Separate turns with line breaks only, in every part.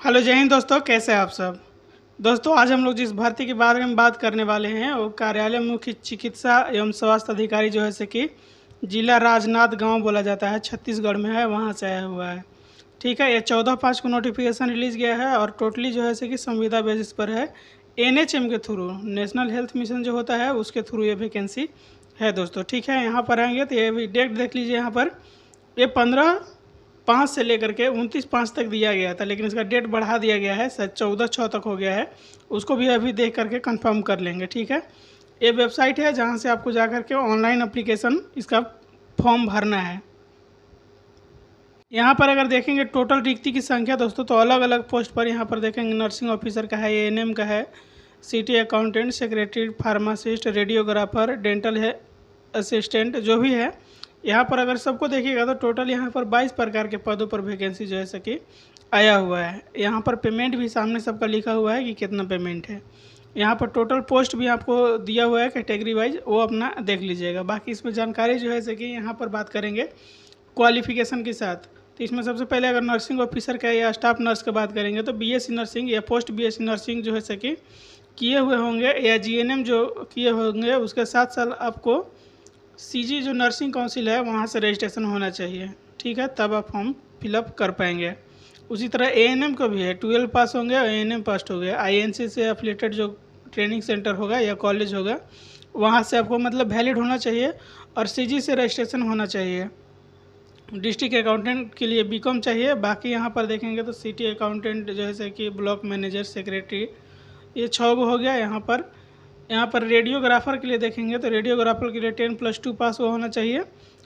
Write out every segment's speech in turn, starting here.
Hello जय हिंद दोस्तों, कैसे हैं आप सब। दोस्तों आज हम लोग जिस भर्ती के बारे में बात करने वाले हैं वो कार्यालय मुख्य चिकित्सा एवं स्वास्थ्य अधिकारी जो है से कि जिला राजनांद गांव बोला जाता है, छत्तीसगढ़ में है, वहां से आया हुआ है। ठीक है, ये 14/5 को नोटिफिकेशन रिलीज़ गया है और टोटली जो है से कि संविदा बेसिस पर है। NHM के थ्रू, नेशनल हेल्थ मिशन जो होता है उसके थ्रू ये वैकेंसी है दोस्तों। ठीक है, यहाँ पर आएंगे तो ये भी डेट देख लीजिए। यहाँ पर ये 15/5 से लेकर के 29/5 तक दिया गया था, लेकिन इसका डेट बढ़ा दिया गया है, शायद 14/6 तक हो गया है। उसको भी अभी देख करके कंफर्म कर लेंगे। ठीक है, ये वेबसाइट है जहाँ से आपको जा करके ऑनलाइन एप्लीकेशन इसका फॉर्म भरना है। यहाँ पर अगर देखेंगे टोटल रिक्ति की संख्या दोस्तों, तो अलग अलग पोस्ट पर यहाँ पर देखेंगे नर्सिंग ऑफिसर का है, ANM का है, city accountant, secretary, pharmacist, radiographer, dental है असिस्टेंट, जो भी है। यहाँ पर अगर सबको देखिएगा तो टोटल यहाँ पर 22 प्रकार के पदों पर वैकेंसी जो है सकी आया हुआ है। यहाँ पर पेमेंट भी सामने सबका लिखा हुआ है कि कितना पेमेंट है। यहाँ पर टोटल पोस्ट भी आपको दिया हुआ है कैटेगरी वाइज, वो अपना देख लीजिएगा। बाकी इसमें जानकारी जो है सकी यहाँ पर बात करेंगे क्वालिफिकेशन के साथ। तो इसमें सबसे पहले अगर नर्सिंग ऑफिसर का या स्टाफ नर्स की बात करेंगे तो BSc नर्सिंग या पोस्ट BSc नर्सिंग जो है सकी किए हुए होंगे, या GNM जो किए होंगे, उसके साथ साथ आपको CG जो नर्सिंग काउंसिल है वहाँ से रजिस्ट्रेशन होना चाहिए। ठीक है, तब आप फॉर्म फिलअप कर पाएंगे। उसी तरह ANM का भी है, 12 पास होंगे और ANM पास हो गया। INC से एफिलेटेड जो ट्रेनिंग सेंटर होगा या कॉलेज होगा वहाँ से आपको मतलब वैलिड होना चाहिए, और CG से रजिस्ट्रेशन होना चाहिए। डिस्ट्रिक्ट अकाउंटेंट के लिए BCom चाहिए। बाकी यहाँ पर देखेंगे तो सिटी अकाउंटेंट जैसे कि ब्लॉक मैनेजर, सेक्रेटरी, ये 6 गो हो गया। यहाँ पर रेडियोग्राफर के लिए देखेंगे तो रेडियोग्राफर के लिए 10+2 पास होना चाहिए,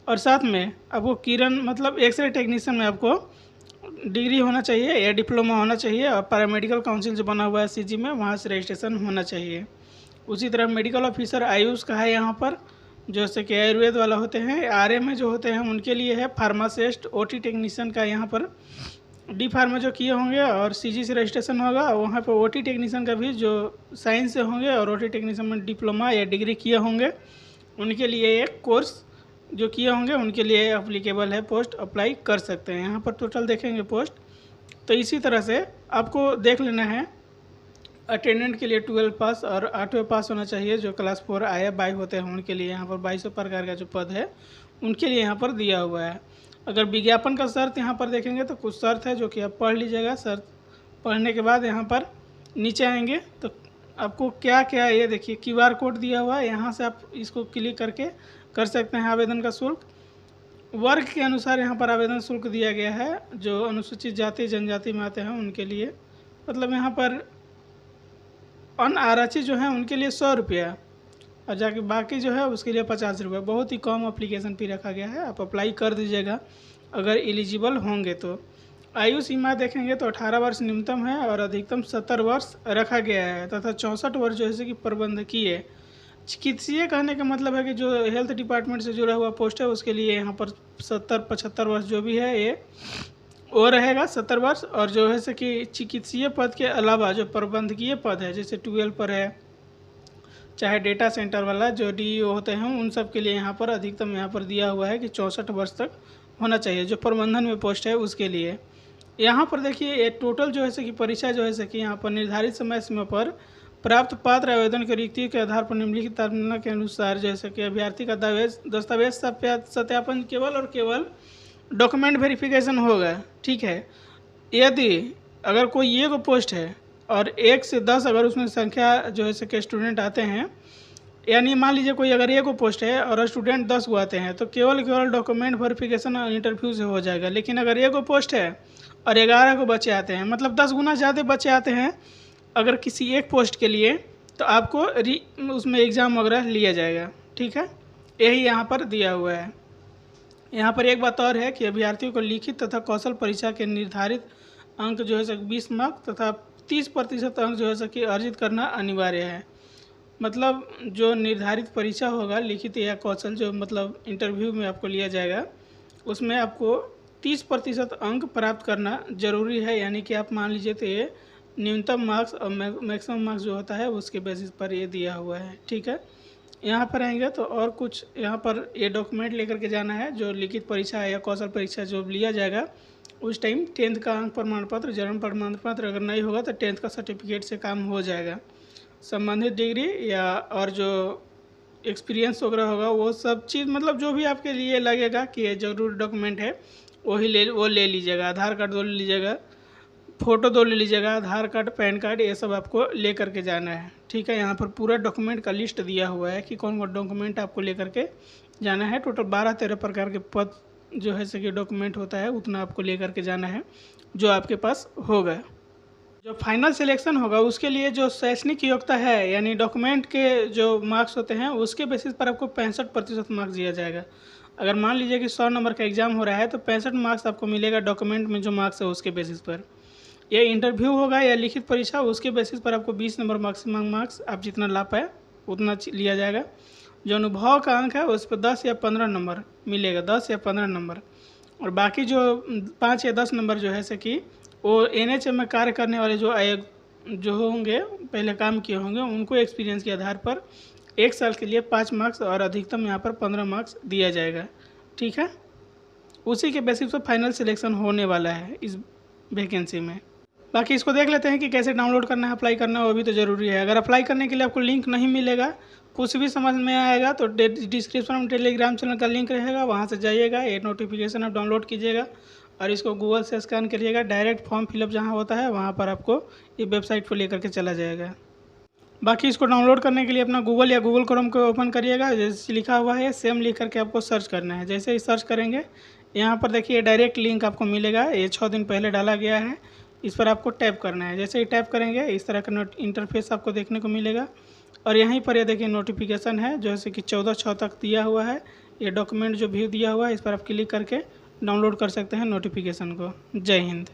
और साथ में आपको किरण मतलब एक्सरे टेक्नीशियन में आपको डिग्री होना चाहिए या डिप्लोमा होना चाहिए, और पैरामेडिकल काउंसिल जो बना हुआ है CG में वहाँ से रजिस्ट्रेशन होना चाहिए। उसी तरह मेडिकल ऑफिसर आयुष का है यहाँ पर, जैसे कि आयुर्वेद वाला होते हैं। RM में जो होते हैं उनके लिए है फार्मासिस्ट, OT टेक्नीशियन का यहाँ पर D फार्मा जो किए होंगे और CG से रजिस्ट्रेशन होगा। वहाँ पर OT टेक्नीशियन का भी जो साइंस से होंगे और OT टेक्नीशियन में डिप्लोमा या डिग्री किए होंगे, उनके लिए एक कोर्स जो किए होंगे उनके लिए एप्लीकेबल है, पोस्ट अप्लाई कर सकते हैं। यहाँ पर टोटल देखेंगे पोस्ट, तो इसी तरह से आपको देख लेना है। अटेंडेंट के लिए 12 पास और 8वें पास होना चाहिए, जो क्लास 4 आया बाई होते हैं उनके लिए यहाँ पर 22 प्रकार का जो पद है उनके लिए यहाँ पर दिया हुआ है। अगर विज्ञापन का शर्त यहाँ पर देखेंगे तो कुछ शर्त है जो कि आप पढ़ लीजिएगा। शर्त पढ़ने के बाद यहाँ पर नीचे आएंगे तो आपको क्या क्या, ये देखिए QR कोड दिया हुआ है, यहाँ से आप इसको क्लिक करके कर सकते हैं आवेदन का शुल्क। वर्ग के अनुसार यहाँ पर आवेदन शुल्क दिया गया है, जो अनुसूचित जाति जनजाति में आते हैं उनके लिए, मतलब यहाँ पर अनारक्षित जो है उनके लिए 100 रुपया, और जाके बाकी जो है उसके लिए 50 रुपये। बहुत ही कम एप्लीकेशन फ़ी रखा गया है, आप अप्लाई कर दीजिएगा अगर एलिजिबल होंगे तो। आयु सीमा देखेंगे तो 18 वर्ष न्यूनतम है और अधिकतम 70 वर्ष रखा गया है, तथा 64 वर्ष जो है कि प्रबंधकीय चिकित्सीय कहने का मतलब है कि जो हेल्थ डिपार्टमेंट से जुड़ा हुआ पोस्ट है उसके लिए यहाँ पर 70-75 वर्ष जो भी है ये वो रहेगा 70 वर्ष। और जो है से कि चिकित्सीय पद के अलावा जो प्रबंधकीय पद है, जैसे 12 पर है, चाहे डेटा सेंटर वाला जो DEO होते हैं, उन सब के लिए यहाँ पर अधिकतम यहाँ पर दिया हुआ है कि 64 वर्ष तक होना चाहिए, जो प्रबंधन में पोस्ट है उसके लिए। यहाँ पर देखिए ये टोटल जो है से कि परीक्षा जो है से कि यहाँ पर निर्धारित समय सीमा पर प्राप्त पात्र आवेदन की रिक्तियों के आधार पर निम्नलिखित तालमेल के अनुसार जैसे कि अभ्यर्थी का दस्तावेज सत्यापन केवल और केवल डॉक्यूमेंट वेरिफिकेशन होगा। ठीक है, यदि अगर कोई एक पोस्ट है और 1 से 10 अगर उसमें संख्या जो है कि स्टूडेंट आते हैं, यानी मान लीजिए कोई अगर एक पोस्ट है और स्टूडेंट 10 को आते हैं तो केवल डॉक्यूमेंट वेरिफिकेशन और इंटरव्यू से हो जाएगा। लेकिन अगर एक पोस्ट है और 11 को बच्चे आते हैं, मतलब 10 गुना ज़्यादा बच्चे आते हैं अगर किसी एक पोस्ट के लिए, तो आपको उसमें एग्ज़ाम वगैरह लिया जाएगा। ठीक है, यही यहाँ पर दिया हुआ है। यहाँ पर एक बात और है कि अभ्यर्थियों को लिखित तथा कौशल परीक्षा के निर्धारित अंक जो है 20 मार्क्स तथा 30% अंक जो है कि अर्जित करना अनिवार्य है। मतलब जो निर्धारित परीक्षा होगा लिखित या कौशल, जो मतलब इंटरव्यू में आपको लिया जाएगा, उसमें आपको 30% अंक प्राप्त करना जरूरी है। यानी कि आप मान लीजिए तो ये न्यूनतम मार्क्स और मैक्सिमम मार्क्स जो होता है उसके बेसिस पर ये दिया हुआ है। ठीक है, यहाँ पर आएंगे तो और कुछ यहाँ पर ये डॉक्यूमेंट लेकर के जाना है, जो लिखित परीक्षा या कौशल परीक्षा जो लिया जाएगा उस टाइम 10th का अंक प्रमाण पत्र, जन्म प्रमाण पत्र अगर नहीं होगा तो 10th का सर्टिफिकेट से काम हो जाएगा। संबंधित डिग्री या और जो एक्सपीरियंस वगैरह होगा वो सब चीज़, मतलब जो भी आपके लिए लगेगा कि ये जरूरी डॉक्यूमेंट है वो ले लीजिएगा। आधार कार्ड दो ले लीजिएगा, फ़ोटो दो ले लीजिएगा, आधार कार्ड, पैन कार्ड, ये सब आपको ले करके जाना है। ठीक है, यहाँ पर पूरा डॉक्यूमेंट का लिस्ट दिया हुआ है कि कौन कौन डॉक्यूमेंट आपको ले करके जाना है। टोटल 12-13 प्रकार के पद जो है सके डॉक्यूमेंट होता है, उतना आपको ले करके जाना है जो आपके पास होगा। जो फाइनल सिलेक्शन होगा उसके लिए जो शैक्षणिक योग्यता है, यानी डॉक्यूमेंट के जो मार्क्स होते हैं उसके बेसिस पर आपको 65% मार्क्स दिया जाएगा। अगर मान लीजिए कि 100 नंबर का एग्ज़ाम हो रहा है तो 65 मार्क्स आपको मिलेगा डॉक्यूमेंट में जो मार्क्स है उसके बेसिस पर। ये इंटरव्यू होगा या लिखित परीक्षा, उसके बेसिस पर आपको 20 नंबर मैक्सिमम मार्क्स आप जितना ला पाए उतना लिया जाएगा। जो अनुभव का अंक है उस पर 10 या 15 नंबर मिलेगा, 10 या 15 नंबर। और बाकी जो 5 या 10 नंबर जो है से कि वो NHM में कार्य करने वाले जो आयोग जो होंगे, पहले काम किए होंगे, उनको एक्सपीरियंस के आधार पर 1 साल के लिए 5 मार्क्स और अधिकतम यहाँ पर 15 मार्क्स दिया जाएगा। ठीक है, उसी के बेसिस पर फाइनल सिलेक्शन होने वाला है इस वैकेंसी में। बाकी इसको देख लेते हैं कि कैसे डाउनलोड करना है, अप्लाई करना है, वो भी तो ज़रूरी है। अगर अप्लाई करने के लिए आपको लिंक नहीं मिलेगा, कुछ भी समझ में आएगा तो डिस्क्रिप्शन में टेलीग्राम चैनल का लिंक रहेगा, वहाँ से जाइएगा, ये नोटिफिकेशन आप डाउनलोड कीजिएगा और इसको गूगल से स्कैन करिएगा। डायरेक्ट फॉर्म फिलअप जहाँ होता है वहाँ पर आपको ये वेबसाइट पर लेकर के चला जाएगा। बाकी इसको डाउनलोड करने के लिए अपना गूगल या गूगल क्रोम को ओपन करिएगा, जैसे लिखा हुआ है सेम लिख करके आपको सर्च करना है। जैसे ही सर्च करेंगे यहाँ पर देखिए डायरेक्ट लिंक आपको मिलेगा, ये 6 दिन पहले डाला गया है, इस पर आपको टैप करना है। जैसे ही टैप करेंगे इस तरह का इंटरफेस आपको देखने को मिलेगा और यहीं पर ये देखिए नोटिफिकेशन है जैसे कि 14/6 तक दिया हुआ है। ये डॉक्यूमेंट जो व्यू दिया हुआ है इस पर आप क्लिक करके डाउनलोड कर सकते हैं नोटिफिकेशन को। जय हिंद।